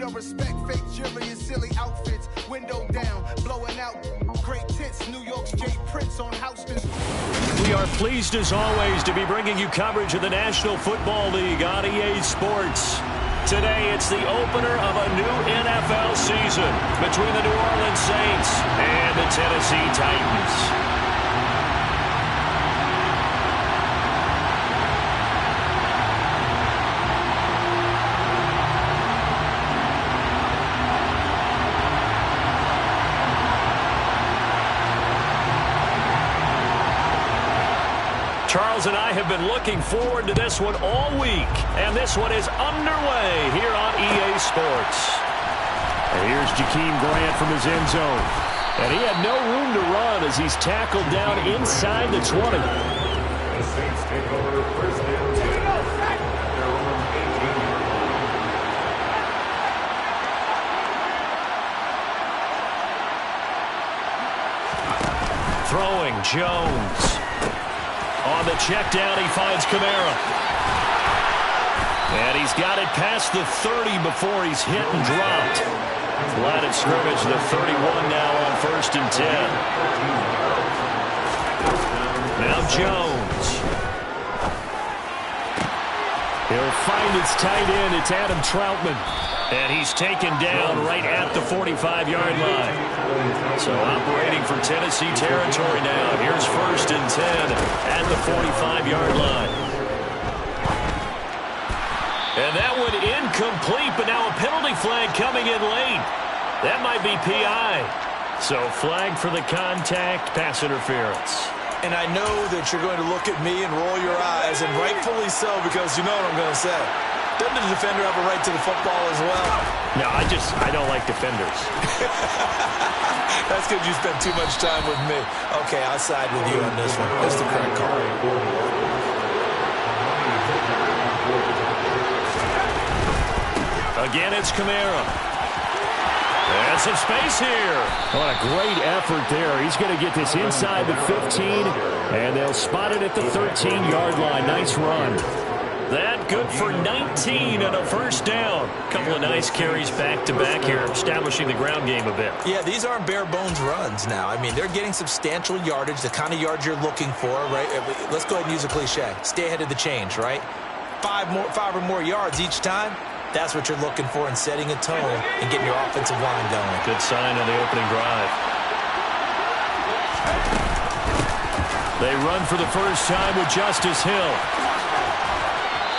your respect, fake jewelry and silly outfits. Window down, blowing out great tits. New York's Jay Prince on Houston. We are pleased as always to be bringing you coverage of the National Football League on EA Sports. Today it's the opener of a new NFL season between the New Orleans Saints and the Tennessee Titans. Charles and I have been looking forward to this one all week, and this one is underway here on EA Sports. And here's Jakeem Grant from his end zone, and he had no room to run as he's tackled down inside the 20. The Saints take over first and 10. Their own 18. Throwing Jones. On the check down, he finds Kamara. And he's got it past the 30 before he's hit and dropped. Line of scrimmage, the 31 now on 1st and 10. Now Jones. He'll find his tight end. It's Adam Troutman. And he's taken down right at the 45-yard line. So operating for Tennessee territory now. Here's 1st and 10 at the 45-yard line. And that one incomplete, but now a penalty flag coming in late. That might be PI. So flag for the contact, pass interference. And I know that you're going to look at me and roll your eyes, and rightfully so, because you know what I'm going to say. Doesn't the defender have a right to the football as well? No, I don't like defenders. That's because you spend too much time with me. Okay, I'll side with you on this one. That's the correct call. Again, it's Kamara. And some space here. What a great effort there. He's going to get this inside the 15, and they'll spot it at the 13-yard line. Nice run. That good for 19 and a first down. Couple of nice carries back-to-back here, establishing the ground game a bit. Yeah, these aren't bare-bones runs now. I mean, they're getting substantial yardage, the kind of yards you're looking for, right? Let's go ahead and use a cliche. Stay ahead of the change, right? Five or more yards each time. That's what you're looking for in setting a tone and getting your offensive line going. Good sign on the opening drive. They run for the first time with Justice Hill.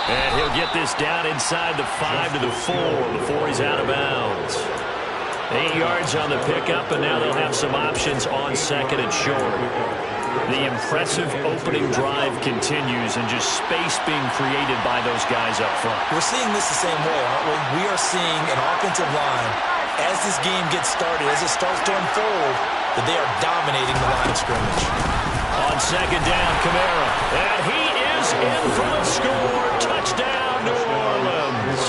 And he'll get this down inside the 5 to the 4 before he's out of bounds. 8 yards on the pickup, and now they'll have some options on 2nd and short. The impressive opening drive continues, and just space being created by those guys up front. We're seeing this the same way, aren't we? We are seeing an offensive line, as this game gets started, as it starts to unfold, that they are dominating the line of scrimmage. On 2nd down, Kamara. And he is in for the score. Touchdown, New Orleans.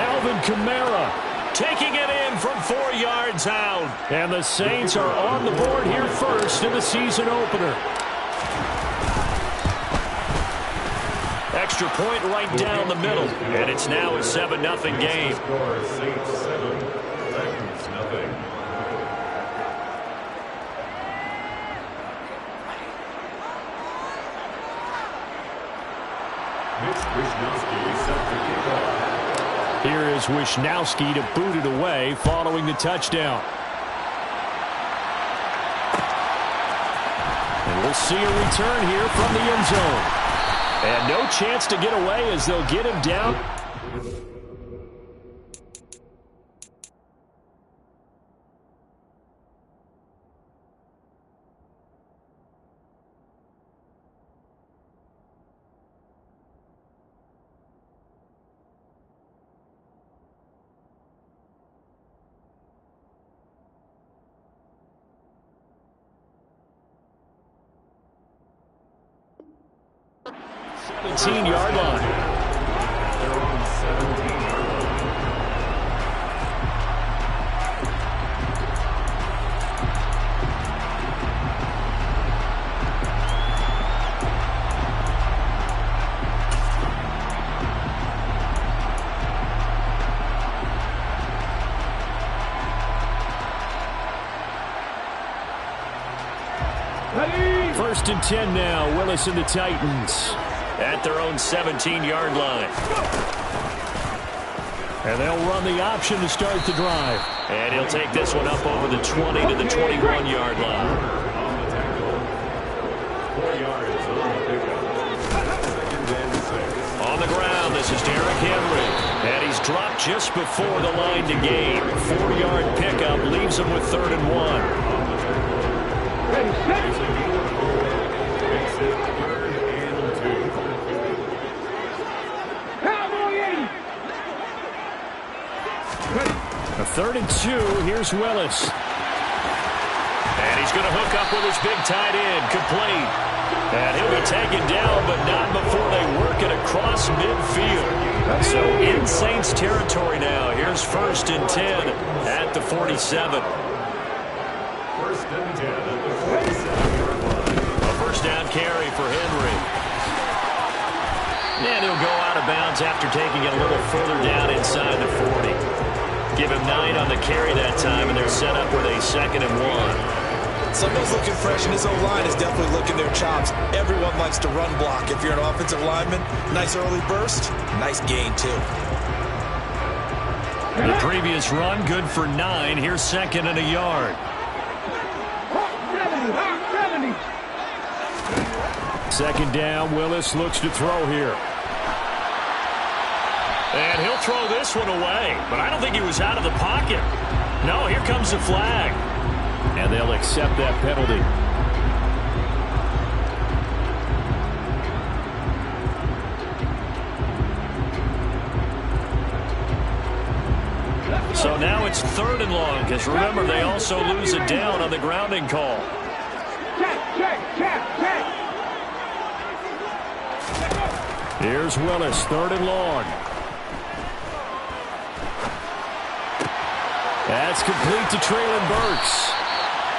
Alvin Kamara taking it in from 4 yards out. And the Saints are on the board here first in the season opener. Extra point right down the middle. And it's now a 7-0 game. Saints 7, Titans nothing. Here is Wisnowski to boot it away following the touchdown. And we'll see a return here from the end zone. And no chance to get away as they'll get him down. Yard line. They're on 17-yard line. First and 10 now. Willis and the Titans at their own 17-yard line. And they'll run the option to start the drive. And he'll take this one up over the 20 to the 21-yard line. On the tackle, 4 yards on the pickup. Second and 6. On the ground, this is Derrick Henry. And he's dropped just before the line to gain. 4-yard pickup leaves him with 3rd and 1. Makes it 3rd and 2. A 3rd and 2. Here's Willis. And he's going to hook up with his big tight end, complete. And he'll be taken down, but not before they work it across midfield. So in Saints territory now. Here's 1st and 10 at the 47. 1st and 10 at the 47-yard line. A first down carry for Henry. And he'll go out of bounds after taking it a little further down inside the 40. Give him 9 on the carry that time, and they're set up with a 2nd and 1. Somebody's looking fresh, and his O-line is definitely licking their chops. Everyone likes to run block. If you're an offensive lineman, nice early burst, nice gain, too. The previous run, good for 9. Here's 2nd and a yard. 2nd down, Willis looks to throw here. And he'll throw this one away, but I don't think he was out of the pocket. No, here comes the flag. And they'll accept that penalty. So now it's 3rd and long, because remember, they also lose it down on the grounding call. Here's Willis, 3rd and long. That's complete to Treylon Burks.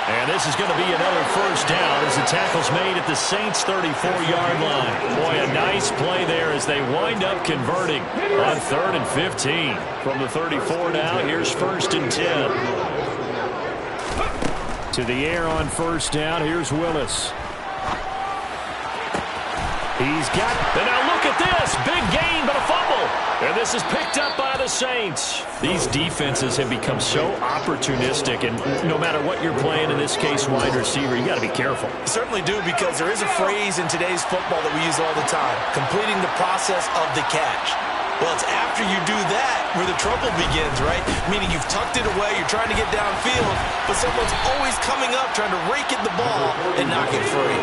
And this is going to be another first down as the tackle's made at the Saints' 34-yard line. Boy, a nice play there as they wind up converting on 3rd and 15. From the 34 now, here's 1st and 10. To the air on 1st down, here's Willis. He's got... And now look at this. Big gain, but a fumble. And this is picked up by the Saints. These defenses have become so opportunistic, and no matter what you're playing, in this case wide receiver, you got to be careful. You certainly do, because there is a phrase in today's football that we use all the time, completing the process of the catch. Well, it's after you do that where the trouble begins, right? Meaning you've tucked it away, you're trying to get downfield, but someone's always coming up trying to rake at the ball and knock it free.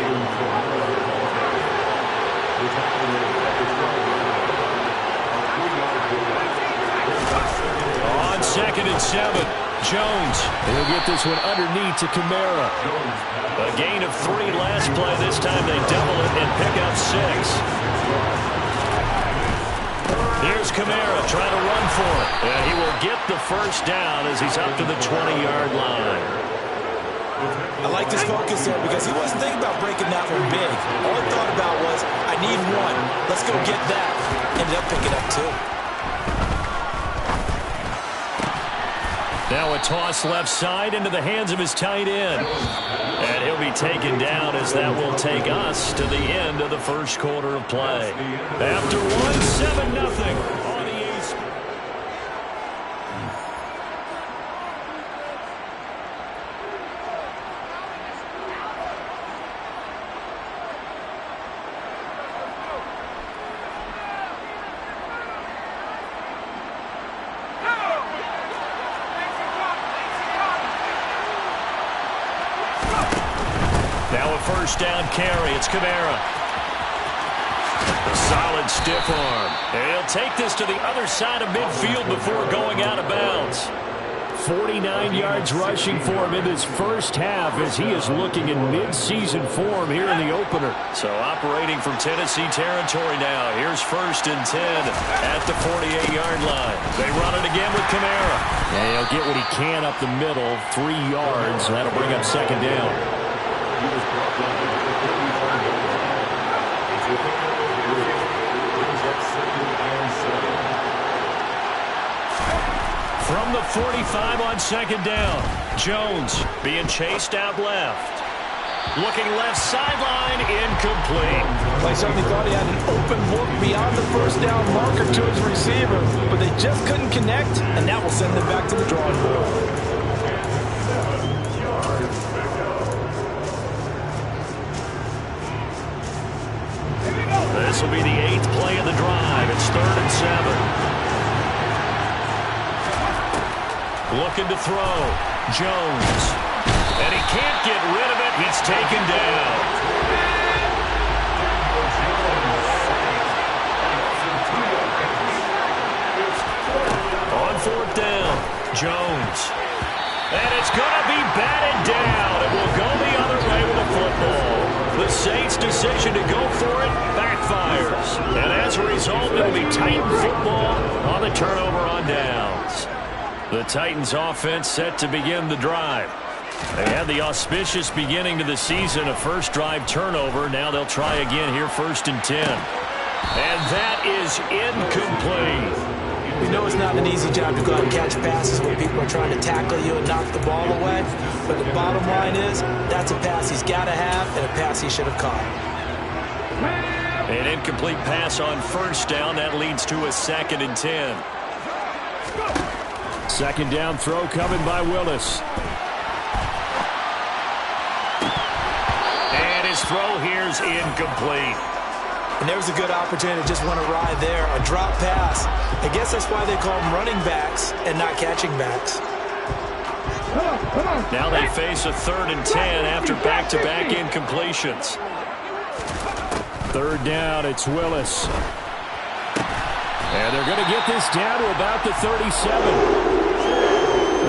On 2nd and 7, Jones. He'll get this one underneath to Kamara. A gain of 3 last play. This time they double it and pick up 6. Here's Kamara trying to run for it. And he will get the first down as he's up to the 20-yard line. I liked his focus there because he wasn't thinking about breaking that one big. All he thought about was, I need 1. Let's go get that. Ended up picking up 2. Now a toss left side into the hands of his tight end. And he'll be taken down as that will take us to the end of the first quarter of play. After 1-7-0 on the East. Now a first down carry. It's Kamara. A solid stiff arm. And he'll take this to the other side of midfield before going out of bounds. 49 yards rushing for him in this first half as he is looking in mid-season form here in the opener. So operating from Tennessee territory now. Here's 1st and 10 at the 48-yard line. They run it again with Kamara. And he'll get what he can up the middle, 3 yards. That'll bring up 2nd down. From the 45 on 2nd down. Jones being chased out left. Looking left sideline, incomplete. Well, he certainly thought he had an open look beyond the first down marker to his receiver, but they just couldn't connect, and that will send them back to the drawing board. This will be the 8th play of the drive. It's 3rd and 7. Looking to throw. Jones. And he can't get rid of it. He's taken down. On 4th down, Jones. And it's going to be batted down. It will go the other way with the football. The Saints' decision to go for it backfires. And as a result, it'll be Titan football on the turnover on downs. The Titans' offense set to begin the drive. They had the auspicious beginning to the season, a first drive turnover. Now they'll try again here, 1st and 10. And that is incomplete. We know it's not an easy job to go out and catch passes when people are trying to tackle you and knock the ball away. But the bottom line is, that's a pass he's got to have and a pass he should have caught. An incomplete pass on 1st down. That leads to a 2nd and 10. 2nd down throw coming by Willis. And his throw here's incomplete. And there's a good opportunity to just want to ride there. A drop pass. I guess that's why they call them running backs and not catching backs. Now they face a 3rd and 10 after back-to-back incompletions. 3rd down, it's Willis. And they're going to get this down to about the 37.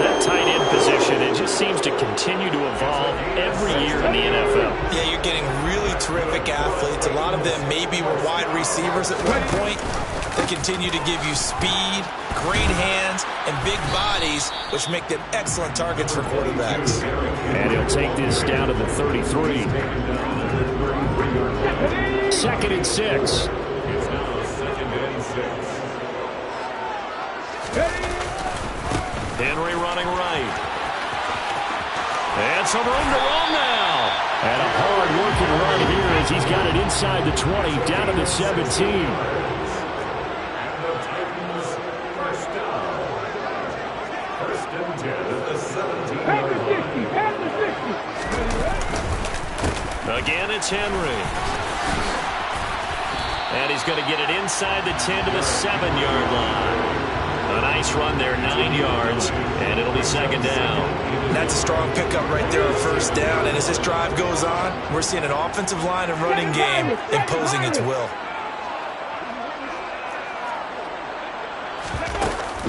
That tight end position, it just seems to continue to evolve every year in the NFL. Yeah, you're getting really terrific athletes. A lot of them maybe were wide receivers at one point. They continue to give you speed, great hands, and big bodies, which make them excellent targets for quarterbacks. And he'll take this down to the 33. 2nd and 6. Henry running right. And some room to roam now. And a hard-working run here as he's got it inside the 20, down to the 17. Again, it's Henry. And he's going to get it inside the 10 to the 7-yard line. A nice run there, 9 yards, and it'll be 2nd down. That's a strong pickup right there on 1st down, and as this drive goes on, we're seeing an offensive line and running game imposing its will.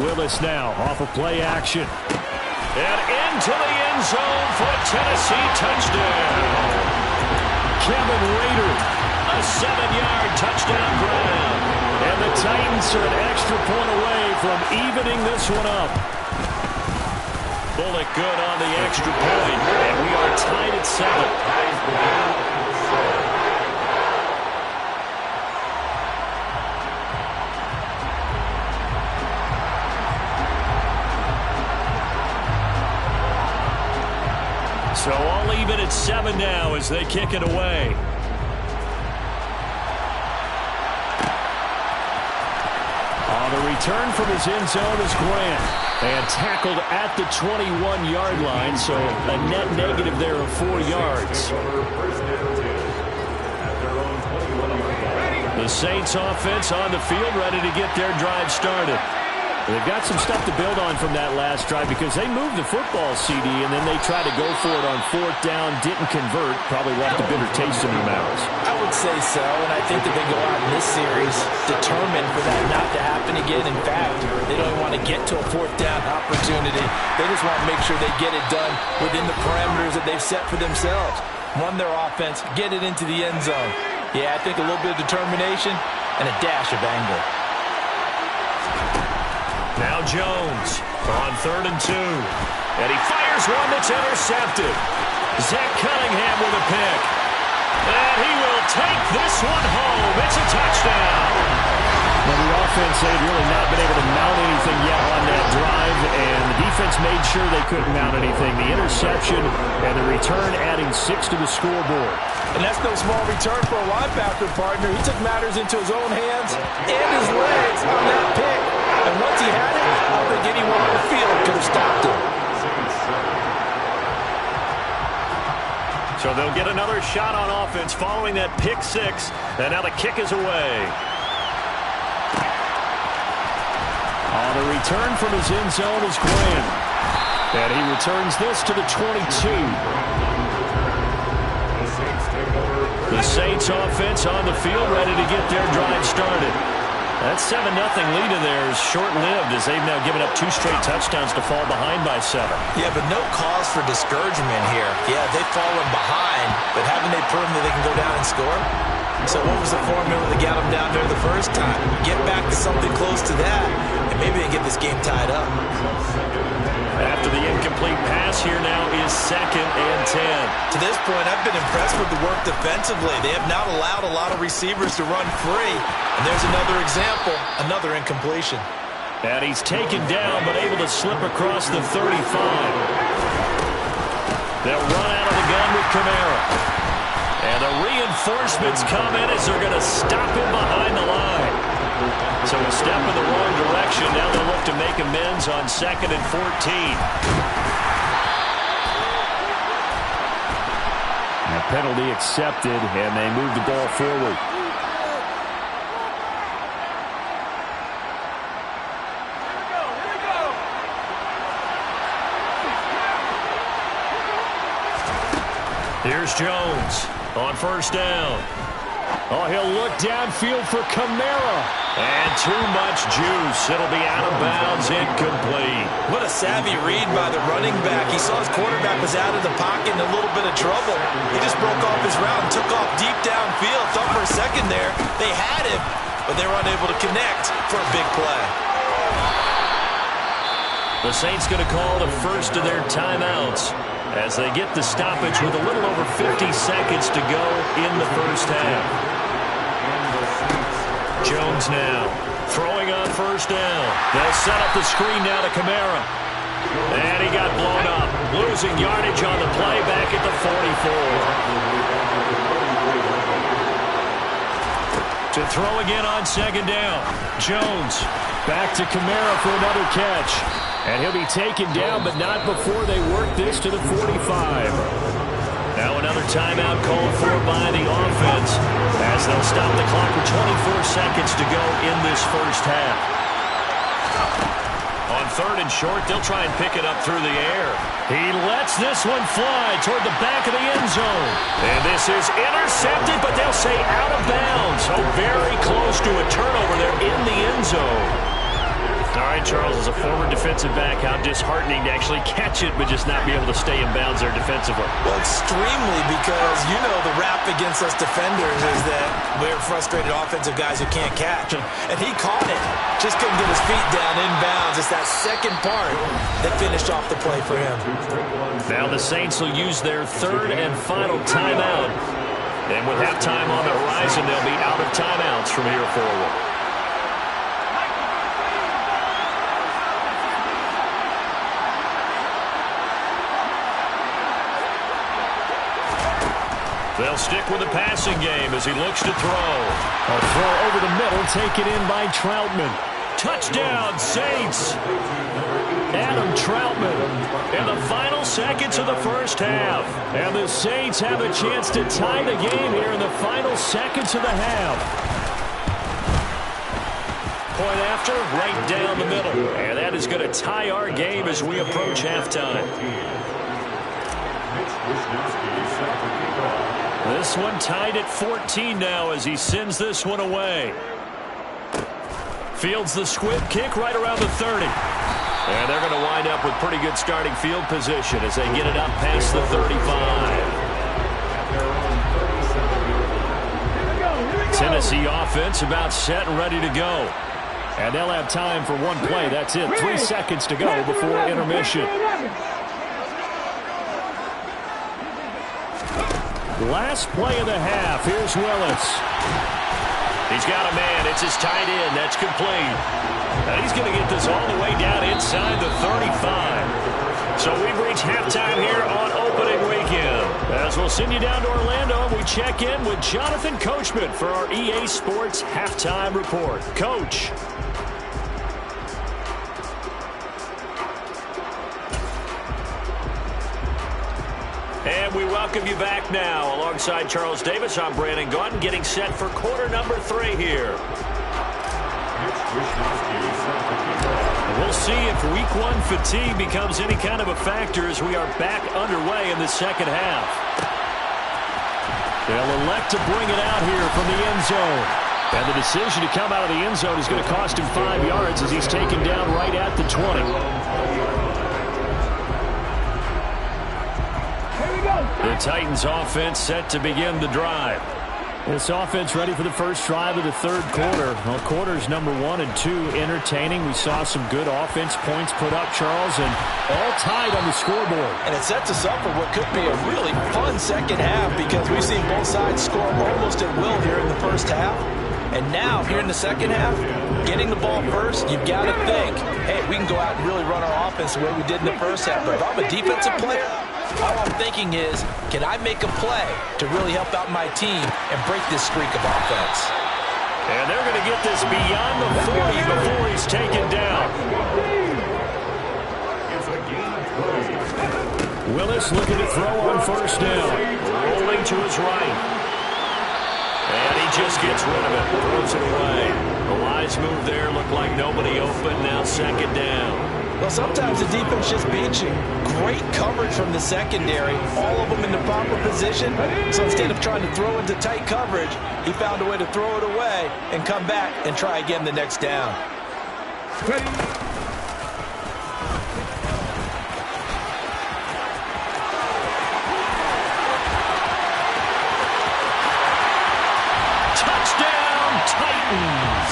Willis now off of play action. And into the end zone for a Tennessee touchdown. Kevin Rader, a 7-yard touchdown grab. And the Titans are an extra point away from evening this one up. Bullock good on the extra point, and we are tied at 7. So all even at 7 now as they kick it away. On the return from his end zone is Grant. And tackled at the 21-yard line, so a net negative there of 4 yards. The Saints offense on the field ready to get their drive started. They've got some stuff to build on from that last drive because they moved the football, CD, and then they tried to go for it on 4th down, didn't convert, probably left a bitter taste in their mouths. I would say so, and I think that they go out in this series determined for that not to happen again. In fact, they don't want to get to a 4th down opportunity. They just want to make sure they get it done within the parameters that they've set for themselves. Run their offense, get it into the end zone. Yeah, I think a little bit of determination and a dash of anger. Now Jones on 3rd and 2. And he fires one that's intercepted. Zach Cunningham with a pick. And he will take this one home. It's a touchdown. Well, the offense, they've really not been able to mount anything yet on that drive, and the defense Saints made sure they couldn't mount anything. The interception and the return adding 6 to the scoreboard. And that's no small return for a linebacker, partner. He took matters into his own hands and his legs on that pick. And once he had it, I don't think anyone on the field could have stopped him. So they'll get another shot on offense following that pick 6. And now the kick is away. On the return from his end zone is Graham. And he returns this to the 22. The Saints offense on the field ready to get their drive started. That 7-0 lead of theirs short-lived as they've now given up 2 straight touchdowns to fall behind by 7. Yeah, but no cause for discouragement here. Yeah, they've fallen behind, but haven't they proven that they can go down and score? So what was the formula that got them down there the first time? Get back to something close to that, and maybe they get this game tied up. After the incomplete pass, here now is 2nd and 10. To this point, I've been impressed with the work defensively. They have not allowed a lot of receivers to run free. And there's another example, another incompletion. And he's taken down, but able to slip across the 35. They'll run out of the gun with Kamara. And the reinforcements come in as they're going to stop him behind the line. So a step in the wrong direction. Now they'll look to make amends on 2nd and 14. A penalty accepted, and they move the ball forward. Here's Jones on 1st down. Oh, he'll look downfield for Kamara. And too much juice. It'll be out of bounds, incomplete. What a savvy read by the running back. He saw his quarterback was out of the pocket in a little bit of trouble. He just broke off his route and took off deep downfield. Thought for a second there they had him, but they were unable to connect for a big play. The Saints going to call the first of their timeouts as they get the stoppage with a little over 50 seconds to go in the first half. Jones now throwing on 1st down. They'll set up the screen now to Kamara. And he got blown up. Losing yardage on the play back at the 44. To throw again on 2nd down. Jones back to Kamara for another catch. And he'll be taken down, but not before they work this to the 45. Now another timeout called for by the offense as they'll stop the clock with 24 seconds to go in this first half. On 3rd and short, they'll try and pick it up through the air. He lets this one fly toward the back of the end zone. And this is intercepted, but they'll say out of bounds. So very close to a turnover there in the end zone. All right, Charles, as a former defensive back, how disheartening to actually catch it but just not be able to stay in bounds there defensively. Well, extremely, because, you know, the rap against us defenders is that we're frustrated offensive guys who can't catch. And he caught it. Just couldn't get his feet down in bounds. It's that second part that finished off the play for him. Now the Saints will use their 3rd and final timeout. And with halftime on the horizon, they'll be out of timeouts from here forward. They'll stick with the passing game as he looks to throw. A throw over the middle, taken in by Troutman. Touchdown, Saints! Adam Troutman in the final seconds of the first half. And the Saints have a chance to tie the game here in the final seconds of the half. Point after, right down the middle. And that is going to tie our game as we approach halftime. This one tied at 14 now as he sends this one away. Fields the squib kick right around the 30. And they're going to wind up with pretty good starting field position as they get it up past the 35. Tennessee offense about set and ready to go. And they'll have time for one play. That's it. 3 seconds to go before intermission. Last play of the half. Here's Willis. He's got a man. It's his tight end. That's complete. And he's going to get this all the way down inside the 35. send you down to Orlando, and we check in with Jonathan Coachman for our EA Sports Halftime Report. Coach. And we welcome you back now. Alongside Charles Davis, I'm Brandon Gaudin, getting set for quarter number 3 here. We'll see if week 1 fatigue becomes any kind of a factor as we are back underway in the second half. They'll elect to bring it out here from the end zone. And the decision to come out of the end zone is going to cost him 5 yards as he's taken down right at the 20. The Titans offense set to begin the drive. This offense ready for the first drive of the third quarter. Well, quarters number 1 and 2 entertaining. We saw some good offense points put up, Charles, and all tied on the scoreboard. And it sets us up for what could be a really fun second half because we've seen both sides score almost at will here in the first half. And now, here in the second half, getting the ball first, you've got to think, hey, we can go out and really run our offense the way we did in the first half. But if I'm a defensive player, all I'm thinking is, can I make a play to really help out my team and break this streak of offense? And they're going to get this beyond the 40 before he's taken down. Willis looking to throw on first down. Rolling to his right. And he just gets rid of it. Throws it away. The wise move there. Looked like nobody open. Now second down. Well, sometimes the defense just beats you. Great coverage from the secondary, all of them in the proper position. So instead of trying to throw into tight coverage, he found a way to throw it away and come back and try again the next down. Touchdown, Titans!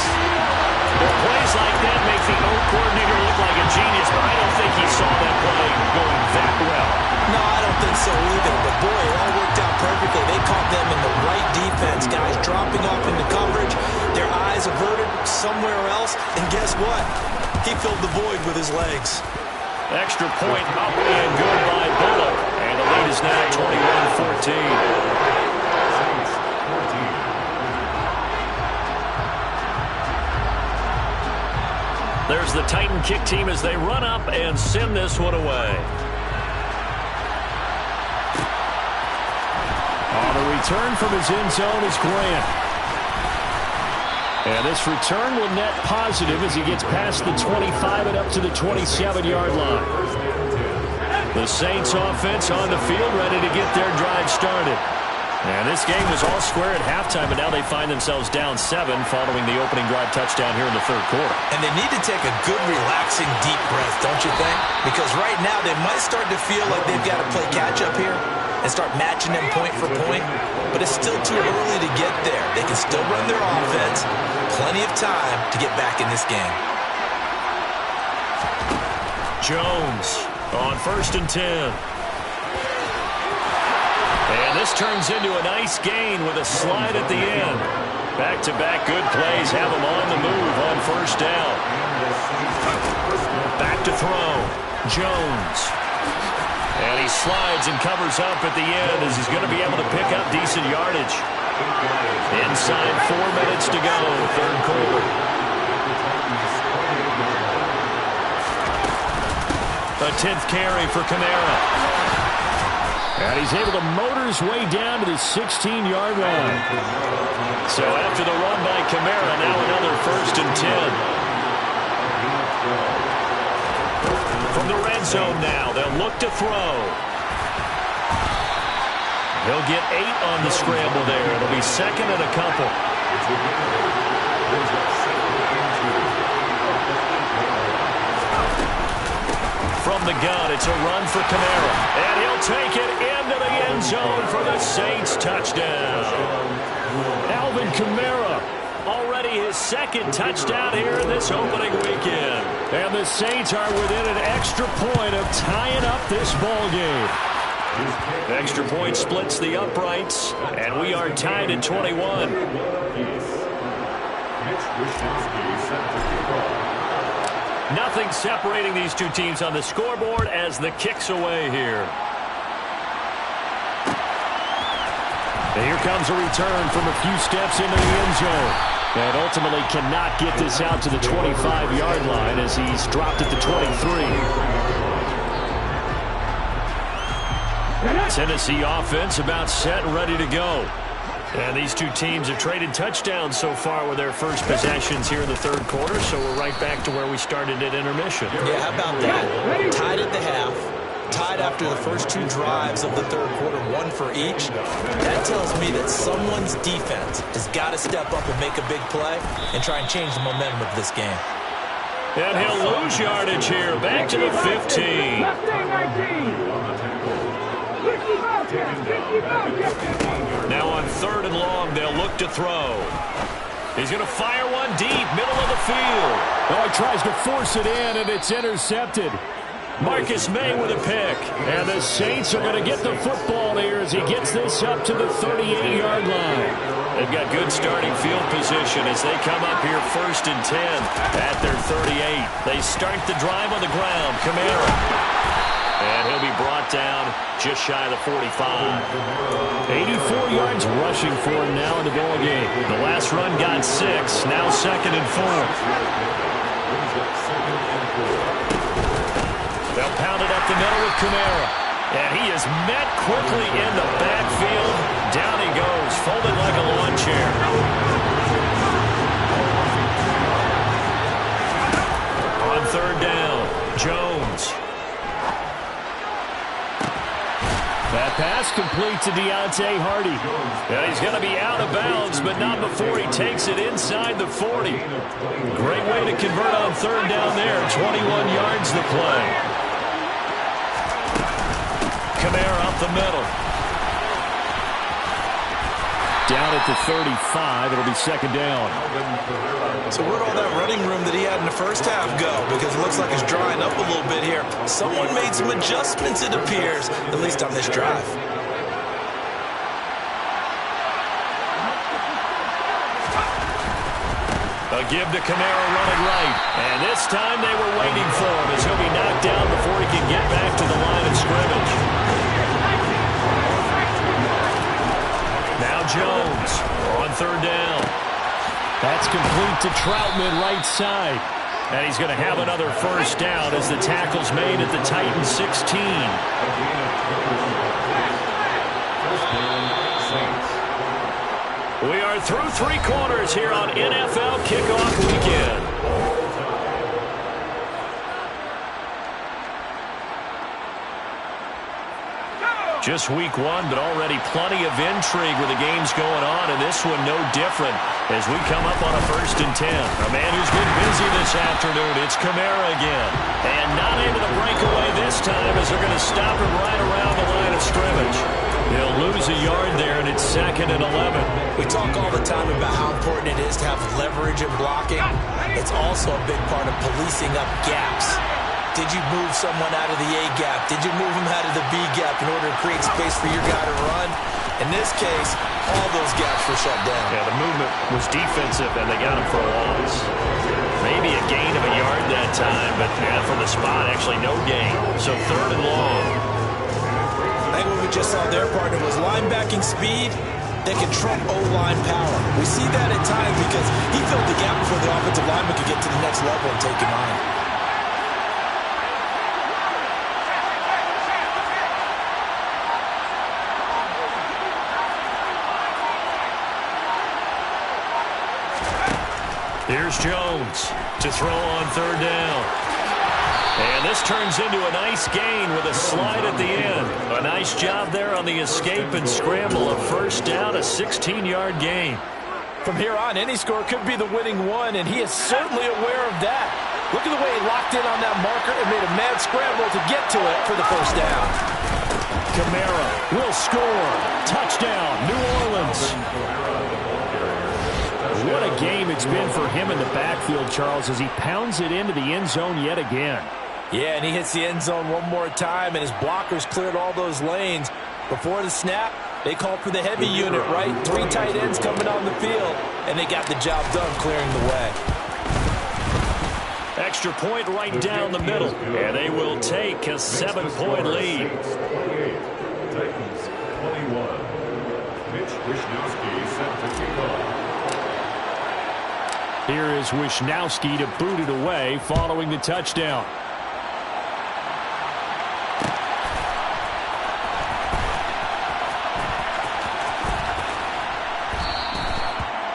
Plays like that make the O coordinator look like a genius, but I don't think he saw that play going that well. No, I don't think so either, but boy, it all worked out perfectly. They caught them in the right defense. Guys dropping off into coverage, their eyes averted somewhere else, and guess what? He filled the void with his legs. Extra point up and good by Bullock, and the lead is now 21-14. There's the Titan kick team as they run up and send this one away. On the return from his end zone is Grant. And this return will net positive as he gets past the 25 and up to the 27-yard line. The Saints offense on the field ready to get their drive started. And this game was all square at halftime, but now they find themselves down 7 following the opening drive touchdown here in the third quarter. And they need to take a good, relaxing, deep breath, don't you think? Because right now they might start to feel like they've got to play catch-up here and start matching them point for point. But it's still too early to get there. They can still run their offense. Plenty of time to get back in this game. Jones on 1st and 10. And this turns into a nice gain with a slide at the end. Back-to-back good plays have him on the move on first down. Back to throw. Jones. And he slides and covers up at the end as he's going to be able to pick up decent yardage. Inside 4 minutes to go, third quarter. A 10th carry for Kamara. And he's able to motor his way down to the 16-yard line. So after the run by Kamara, now another 1st and 10. From the red zone now, they'll look to throw. He'll get 8 on the scramble there. It'll be second and a couple. From the gun, it's a run for Kamara. And he'll take it into the end zone for the Saints touchdown. Alvin Kamara, already his 2nd touchdown here in this opening weekend. And the Saints are within an extra point of tying up this ball game. The extra point splits the uprights, and we are tied at 21. Nothing separating these two teams on the scoreboard as the kick's away here. And here comes a return from a few steps into the end zone. And ultimately cannot get this out to the 25-yard line as he's dropped at the 23. Tennessee offense about set and ready to go. And these two teams have traded touchdowns so far with their first possessions here in the third quarter, so we're right back to where we started at intermission. Yeah, how about that? Tied at the half, tied after the first two drives of the third quarter, one for each. That tells me that someone's defense has got to step up and make a big play and try and change the momentum of this game. And he'll lose yardage here, back to the 15. Now on 3rd and long, they'll look to throw. He's going to fire one deep, middle of the field. Oh, he tries to force it in, and it's intercepted. Marcus May with a pick. And the Saints are going to get the football here as he gets this up to the 38-yard line. They've got good starting field position as they come up here 1st and 10 at their 38. They start the drive on the ground. Kamara. And he'll be brought down just shy of the 45. 84 yards rushing for him now in the ball game. The last run got 6. Now 2nd and 4. They'll pound it up the middle with Kamara. And he is met quickly in the backfield. Down he goes, folded like a lawn chair. On 3rd down, Jones. That pass complete to Deontay Hardy. And he's going to be out of bounds, but not before he takes it inside the 40. Great way to convert on 3rd down there. 21 yards the play. Kamara up the middle. Down at the 35. It'll be 2nd down. So where'd all that running room that he had in the first half go? Because it looks like it's drying up a little bit here. Someone made some adjustments, it appears, at least on this drive. A give to Kamara running right. And this time they were waiting for him as he'll be knocked down before he can get back to the line of scrimmage. Now Jones on 3rd down. That's complete to Troutman right side. And he's going to have another 1st down as the tackle's made at the Titans 16. We are through 3 quarters here on NFL Kickoff Weekend. Just week 1, but already plenty of intrigue with the games going on, and this one no different as we come up on a 1st and 10. A man who's been busy this afternoon, it's Kamara again. And not able to break away this time as they're going to stop him right around the line of scrimmage. He'll lose a yard there, and it's 2nd and 11. We talk all the time about how important it is to have leverage in blocking. It's also a big part of policing up gaps. Did you move someone out of the A gap? Did you move him out of the B gap in order to create space for your guy to run? In this case, all those gaps were shut down. Yeah, the movement was defensive, and they got him for a loss. Maybe a gain of a yard that time, but yeah, from the spot, actually no gain. So 3rd and long. I think what we just saw there, partner, was linebacking speed that can trump O-line power. We see that at times because he filled the gap before the offensive lineman could get to the next level and take him on. Here's Jones to throw on 3rd down. And this turns into a nice gain with a slide at the end. A nice job there on the escape and scramble. A 1st down, a 16-yard gain. From here on, any score could be the winning one, and he is certainly aware of that. Look at the way he locked in on that marker and made a mad scramble to get to it for the 1st down. Kamara will score. Touchdown, New Orleans. What a game it's been for him in the backfield, Charles, as he pounds it into the end zone yet again. Yeah, and he hits the end zone one more time, and his blockers cleared all those lanes. Before the snap, they called for the heavy unit, right? 3 tight ends coming on the field, and they got the job done clearing the way. Extra point right down the middle, and they will take a 7-point lead. Titans 21. Mitch Wisnowski set to kick off. Here is Wisnowski to boot it away following the touchdown.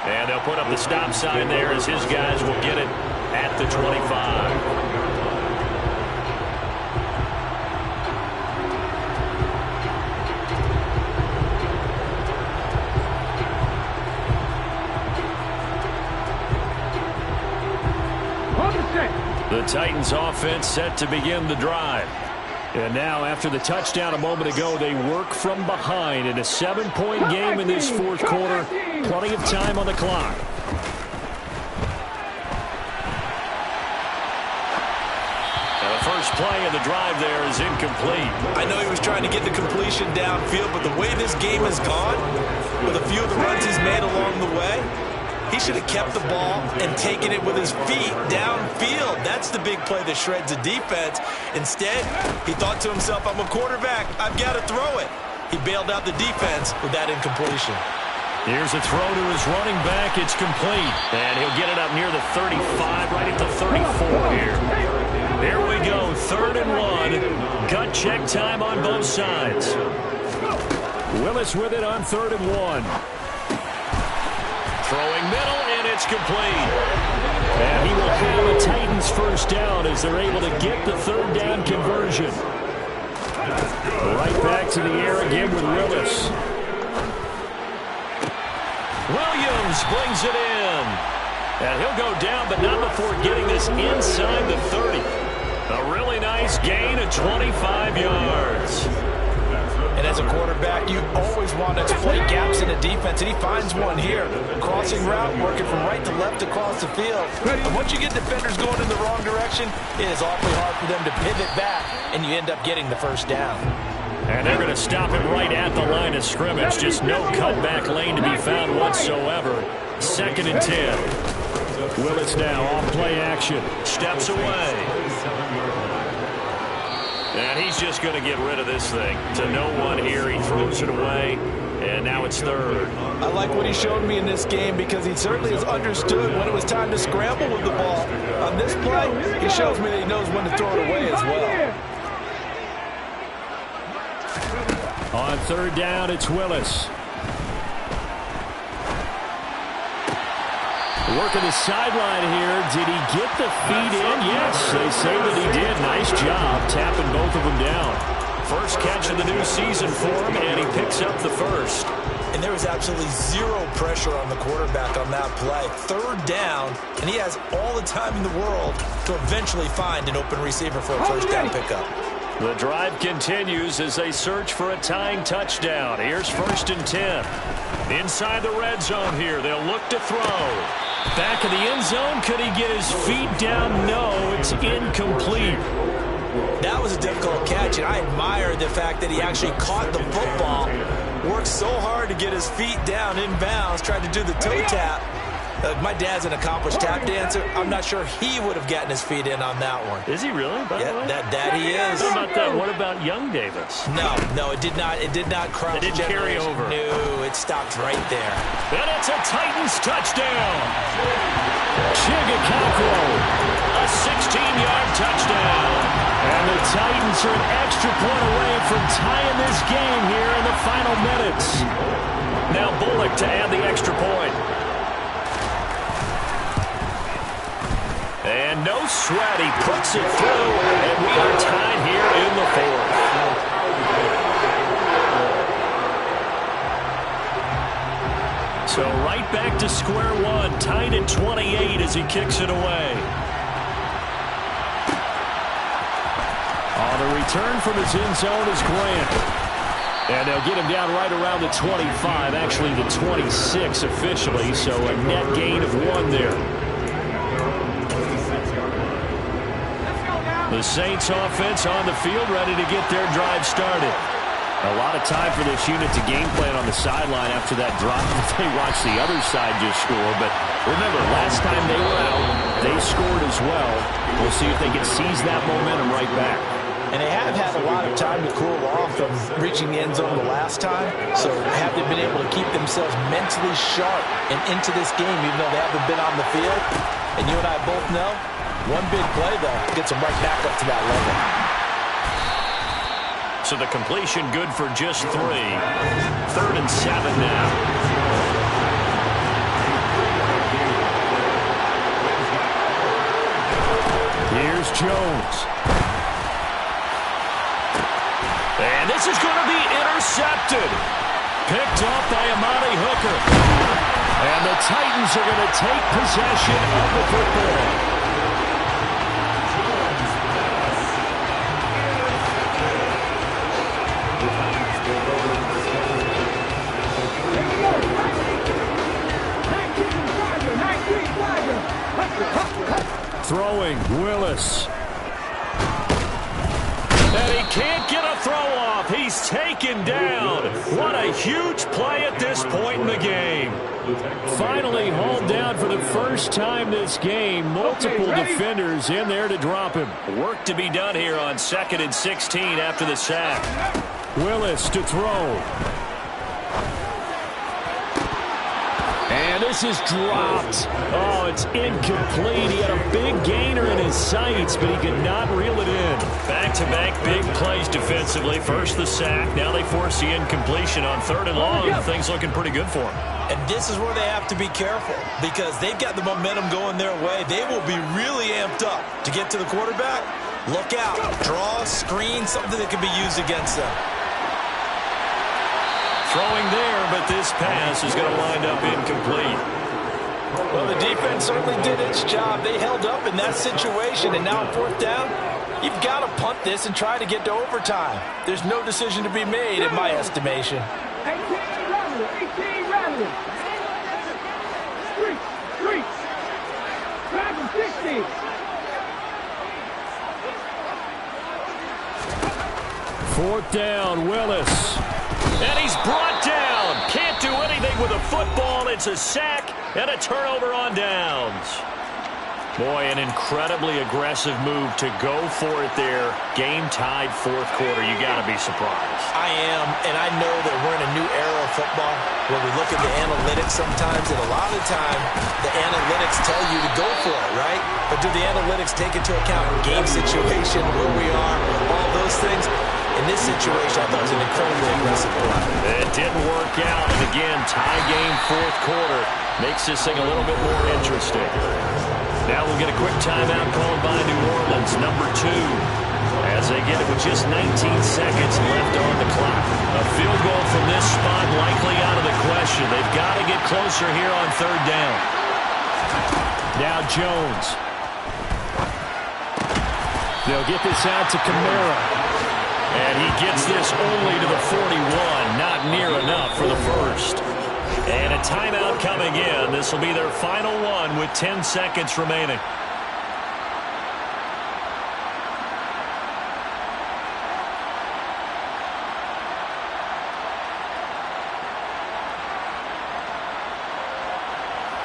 And they'll put up the stop sign there as his guys will get it at the 25. The Titans offense set to begin the drive. And now after the touchdown a moment ago, they work from behind in a 7-point game in this fourth quarter. Plenty of time on the clock. And the first play of the drive there is incomplete. I know he was trying to get the completion downfield, but the way this game has gone, with a few of the runs he's made along the way, he should have kept the ball and taken it with his feet downfield. That's the big play that shreds the defense. Instead, he thought to himself, I'm a quarterback. I've got to throw it. He bailed out the defense with that incompletion. Here's a throw to his running back. It's complete. And he'll get it up near the 35, right at the 34 here. Here we go, 3rd and 1. Gut check time on both sides. Willis with it on 3rd and 1. Throwing middle, and it's complete. And he will have a Titans first down as they're able to get the 3rd down conversion. Right back to the air again with Willis. Williams brings it in. And he'll go down, but not before getting this inside the 30. A really nice gain of 25 yards. And as a quarterback, you always want to exploit gaps in the defense, and he finds one here. Crossing route, working from right to left across the field. And once you get defenders going in the wrong direction, it is awfully hard for them to pivot back, and you end up getting the first down. And they're going to stop it right at the line of scrimmage. Just no cutback lane to be found whatsoever. 2nd and 10. Willis now off play action. Steps away. And he's just going to get rid of this thing. To no one here. He throws it away. And now it's 3rd. I like what he showed me in this game because he certainly has understood when it was time to scramble with the ball. On this play, he shows me that he knows when to throw it away as well. On 3rd down, it's Willis. Working the sideline here. Did he get the feet in? Yes, they say that he did. Nice job tapping both of them down. First catch of the new season for him, and he picks up the first. And there was absolutely zero pressure on the quarterback on that play. 3rd down, and he has all the time in the world to eventually find an open receiver for a first down pickup. The drive continues as they search for a tying touchdown. Here's 1st and 10. Inside the red zone here. They'll look to throw. Back of the end zone. Could he get his feet down? No, it's incomplete. That was a difficult catch, and I admire the fact that he actually caught the football. Worked so hard to get his feet down inbounds, tried to do the toe tap. My dad's an accomplished tap dancer. I'm not sure he would have gotten his feet in on that one. Is he really? By the way? That he is. What about that? What about young Davis? No, it did not. It did not cross. It didn't carry over. No, it stopped right there. And it's a Titans touchdown. Chigakakwo. A 16-yard touchdown. And the Titans are an extra point away from tying this game here in the final minutes. Now Bullock to add the extra point. And no sweat, he puts it through, and we are tied here in the 4th. So right back to square one, tied at 28 as he kicks it away. On the return from his end zone is Grant. And they'll get him down right around the 25, actually the 26 officially, so a net gain of 1 there. The Saints offense on the field, ready to get their drive started. A lot of time for this unit to game plan on the sideline after that drive. They watched the other side just score, but remember, last time they were out, they scored as well. We'll see if they can seize that momentum right back. And they have had a lot of time to cool off from reaching the end zone the last time. So have they been able to keep themselves mentally sharp and into this game, even though they haven't been on the field? And you and I both know, one big play, though, gets them right back up to that level. So the completion good for just 3. 3rd and 7 now. Here's Jones. And this is going to be intercepted. Picked off by Amani Hooker. And the Titans are going to take possession of the football. Throwing, Willis. And he can't get a throw off. He's taken down. What a huge play at this point in the game. Finally hauled down for the first time this game. Multiple defenders in there to drop him. Work to be done here on 2nd and 16 after the sack. Willis to throw. And this is dropped. Oh, it's incomplete. He had a big gainer in his sights, but he could not reel it in. Back-to-back big plays defensively. First the sack. Now they force the incompletion on 3rd and long. Things looking pretty good for them. And this is where they have to be careful because they've got the momentum going their way. They will be really amped up to get to the quarterback. Look out. Draw, screen, something that can be used against them. Throwing there, but this pass is going to wind up incomplete. Well, the defense certainly did its job. They held up in that situation, and now on 4th down, you've got to punt this and try to get to overtime. There's no decision to be made, in my estimation. 18 Rattler. Street. 16. Fourth down, Willis. And he's brought down. Can't do anything with a football. It's a sack and a turnover on downs. Boy, an incredibly aggressive move to go for it there. Game tied 4th quarter. You got to be surprised. I am, and I know that we're in a new era of football where we look at the analytics sometimes, and a lot of the time the analytics tell you to go for it, right? But do the analytics take into account game situation, where we are, all those things? In this situation, I thought it was an incredibly aggressive play. It didn't work out, and again, tie game 4th quarter makes this thing a little bit more interesting. Now we'll get a quick timeout called by New Orleans, number 2, as they get it with just 19 seconds left on the clock. A field goal from this spot likely out of the question. They've got to get closer here on 3rd down. Now Jones. They'll get this out to Kamara. And he gets this only to the 41, not near enough for the first. And a timeout coming in. This will be their final one with 10 seconds remaining.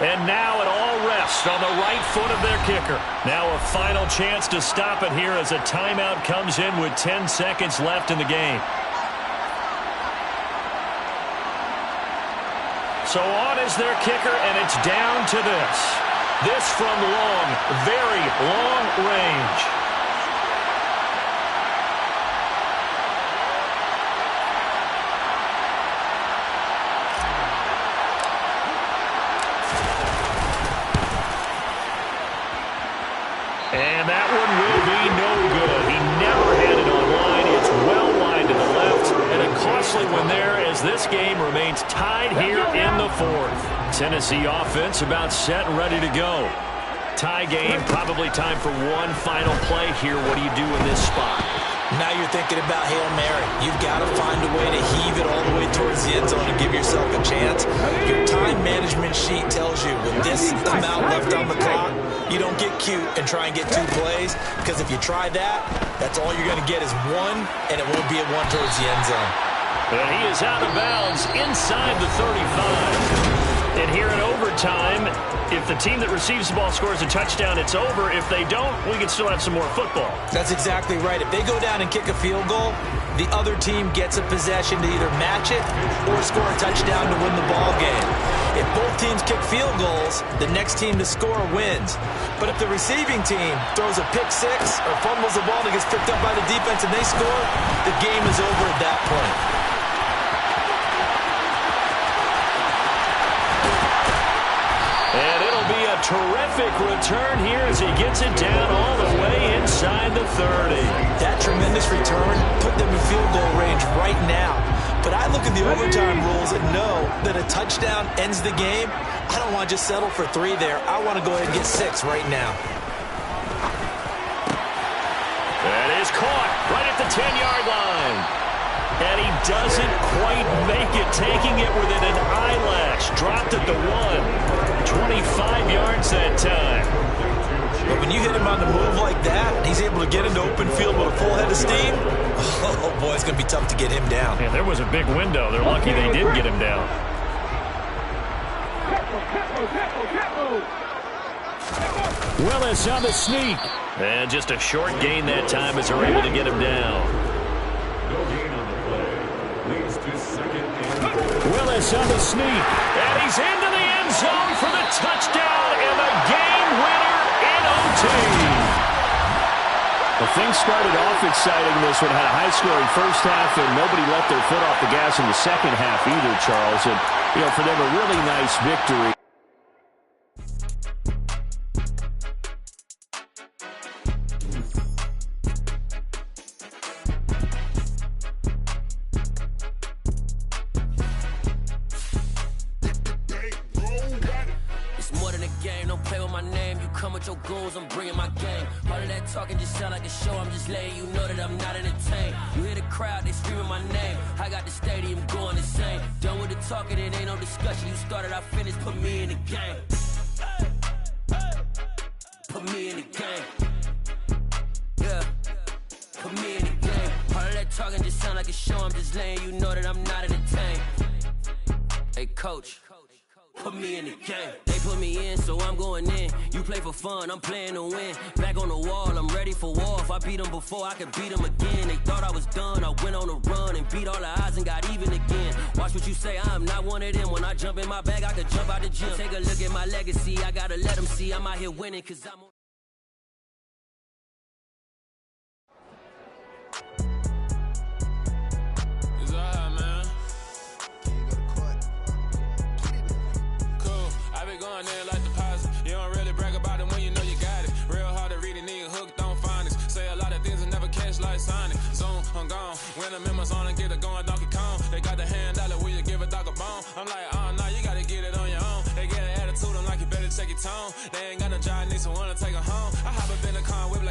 And now it all rests on the right foot of their kicker. Now a final chance to stop it here as a timeout comes in with 10 seconds left in the game. So on is their kicker, and it's down to this. This from long, very long range. And that one will be no good. He never had it on line. It's well wide to the left. And a costly one there as this game remains tied here in the 4th. Tennessee offense about set and ready to go. Tie game, probably time for one final play here. What do you do in this spot? Now you're thinking about Hail Mary. You've got to find a way to heave it all the way towards the end zone and give yourself a chance. Your time management sheet tells you with this amount left on the clock, you don't get cute and try and get 2 plays, because if you try that, that's all you're going to get is 1, and it won't be a 1 towards the end zone. And he is out of bounds inside the 35. And here in overtime, if the team that receives the ball scores a touchdown, it's over. If they don't, we can still have some more football. That's exactly right. If they go down and kick a field goal, the other team gets a possession to either match it or score a touchdown to win the ball game. If both teams kick field goals, the next team to score wins. But if the receiving team throws a pick six or fumbles the ball and it gets picked up by the defense and they score, the game is over at that point. And it'll be a terrific return here as he gets it down all the way inside the 30. That tremendous return put them in field goal range right now. But I look at the overtime rules and know that a touchdown ends the game. I don't want to just settle for 3 there. I want to go ahead and get 6 right now. That is caught right at the 10-yard line. And he doesn't quite make it, taking it within an eyelash. Dropped at the 1. 25 yards that time. But when you hit him on the move like that, and he's able to get into open field with a full head of steam, oh boy, it's going to be tough to get him down. Yeah, there was a big window. They're lucky they did get him down. Willis on the sneak. And just a short gain that time as they're able to get him down. No gain on the play. Leads to second and Willis on the sneak. And he's into the end zone for the touchdown and the game winner in OT. Well, things started off exciting. This one had a high-scoring first half, and nobody let their foot off the gas in the second half either, Charles. And, you know, for them, a really nice victory. I'm bringing my game. All of that talking just sound like a show. I'm just letting you know that I'm not entertained. You hear the crowd, they screaming my name. I got the stadium going insane. Done with the talking, it ain't no discussion. You started, I finished, put me in the game. Put me in the game. Yeah. Put me in the game. All of that talking just sound like a show. I'm just letting you know that I'm not entertained. Hey, coach. Put me in the game. They put me in, so I'm going in. You play for fun, I'm playing to win. Back on the wall, I'm ready for war. If I beat them before, I could beat them again. They thought I was done, I went on a run and beat all the odds and got even again. Watch what you say, I'm not one of them. When I jump in my bag, I could jump out the gym. Take a look at my legacy, I gotta let them see I'm out here winning, cause I'm on. Going there like deposit. You don't really brag about it when you know you got it. Real hard to read a nigga hooked on finance. Say a lot of things and never catch like Sonic. Zoom, I'm gone. When the members on and get it going Donkey Kong. They got the hand dollar, will you give a dog a bone? I'm like, oh no, you gotta get it on your own. They get an attitude, I'm like, you better check your tone. They ain't